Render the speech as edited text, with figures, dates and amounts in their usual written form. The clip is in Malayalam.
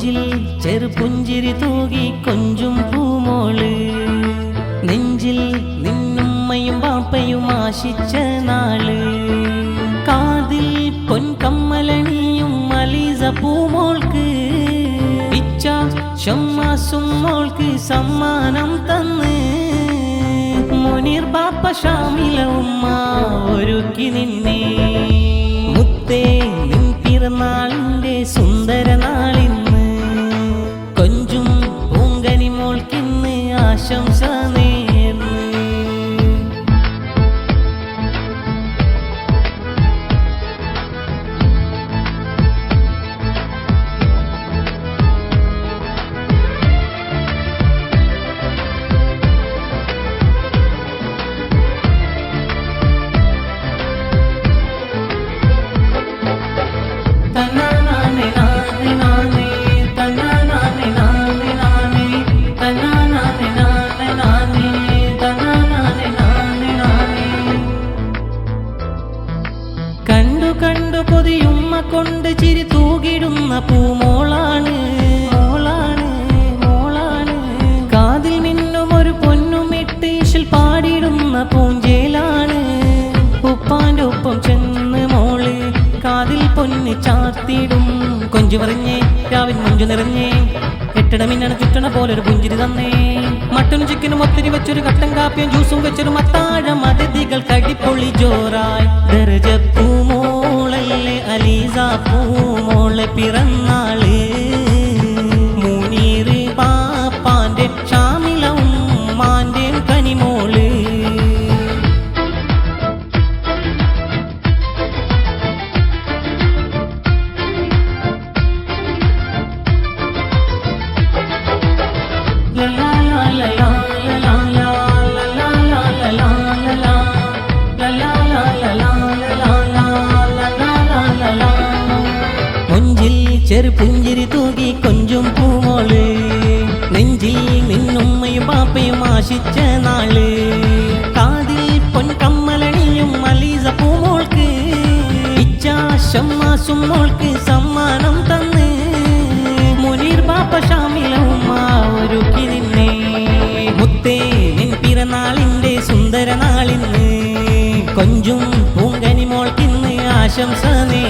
മുഞ്ചിൽ ചെറുപുഞ്ചിരി തൂകി കൊഞ്ചും പൂമോള് നെഞ്ചിൽ നിന്നുമ്മയും വാപ്പയും ആശിച്ച നാള് കാതിൽ പൊൻകമ്മലണിയും മലീസ പൂമോൾക്ക് ഇച്ച ഷമ്മാസും മോൾക്ക് സമ്മാനം തന്ന് മുനീർ ബാപ്പ ഷാമില ഉമ്മ ഒരുക്കി നിന്നെ മുത്തേ നിൻ പിറന്നാളിൻ്റെ സുന്ദര നാളിന്ന് കൊഞ്ചും പൂങ്കനി മോൾക്കിന്ന് ആശംസ നേർന്ന് കണ്ടു കൊതിയുമ്മ കൊണ്ട് ചിരി തൂകിടുന്ന പൂമോളാണ് മോളാണ് മോളാണ് കാതിൽ നിന്നും ഒരു പൊന്നുമിട്ട് ഈശൽ പാടിടുന്ന പൂഞ്ചേലാണ് ഉപ്പാൻ്റെ ഒപ്പം ചെന്ന് മോള് കാതിൽ പൊന്ന് ചാത്തിടും കൊഞ്ചു പറഞ്ഞേ രാവിൽ മുഞ്ചു നിറഞ്ഞേ എട്ടട മിന്നണ ചുറ്റണ പോലൊരു പുഞ്ചിരി തന്നേ മട്ടനും ചിക്കനും ഒത്തിരി വെച്ചൊരു കട്ടൻ കാപ്പിയും ജ്യൂസും വെച്ചൊരു മത്താഴം അതിഥികൾ കടിപ്പൊളി ജോറായി ദർജ പൂമോളല്ലേ അലീസ പൂമോളെ പിറന്നാള് മുനീർ പാപ്പാന്റെ ഷാമില ഉമ്മാന്റെ കനിമോള് മുഞ്ചിൽ ചെറുപുഞ്ചിരി തൂകി കൊഞ്ചും പൂമോള് നെഞ്ചിൽ നിന്നുമ്മയും പാപ്പയും ആശിച്ച നാള് കാതിൽ പൊൻകമ്മലണിയും മലീസ പൂമോൾക്ക് ഇച്ഛാശമ്മാസും മോൾക്ക് സമ്മാനം തന്ന് മുനീർ ബാപ്പ ഷാമില ഉമ്മ ഒരുക്കി നിന്നെ മുത്തേ നിൻ പിറന്നാളിൻ്റെ സുന്ദര നാളിന്ന് കൊഞ്ചും പൂങ്കനി മോൾക്കിന്ന് ആശംസ നേ